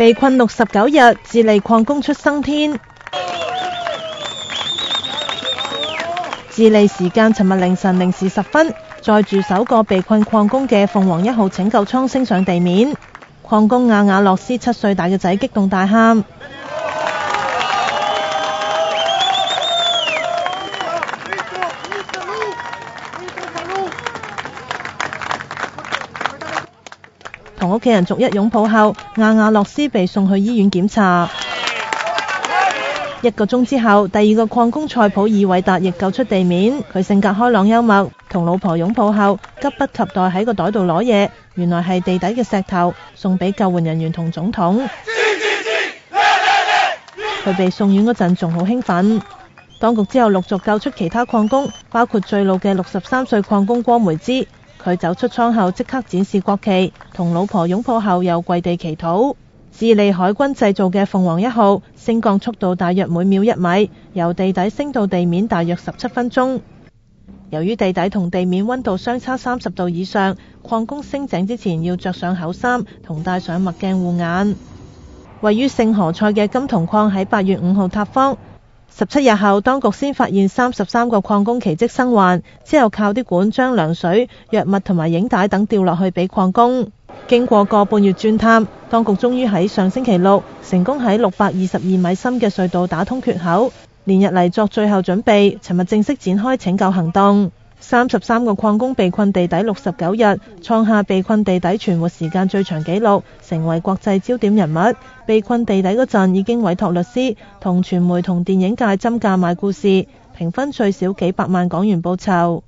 被困69日，智利礦工出生天。智利時間尋日凌晨0時10分，載住首個被困礦工嘅鳳凰1號拯救艙升上地面。礦工亞亞洛斯7歲大嘅仔激動大喊。同屋企人逐一擁抱後，亞亞洛斯被送去醫院檢查。1個鐘之後，第二個礦工塞普爾韋達亦救出地面。佢性格開朗幽默，同老婆擁抱後，急不及待喺個袋度攞嘢，原來係地底嘅石頭，送俾救援人員同總統。佢被送院嗰陣仲好興奮。當局之後陸續救出其他礦工，包括最老嘅63歲礦工郭梅茲。佢走出艙後即刻展示國旗，同老婆擁抱後又跪地祈禱。智利海軍製造嘅鳳凰1號升降速度大約每秒1米，由地底升到地面大約17分鐘。由於地底同地面溫度相差30度以上，礦工升井之前要着上厚衫同戴上墨鏡護眼。位於聖何塞嘅金銅礦喺8月5號塌方。17日後，當局先發現33個礦工奇蹟生還，之後靠啲管將糧水、藥物同埋影帶等掉落去俾礦工。經過個半月鑽探，當局終於喺上星期六成功喺622米深嘅隧道打通缺口，連日嚟作最後準備，尋日正式展開拯救行動。33個礦工被困地底69日，創下被困地底存活時間最長紀錄，成為國際焦點人物。被困地底嗰陣已經委託律師同傳媒同電影界針價賣故事，平分最少幾百萬港元報酬。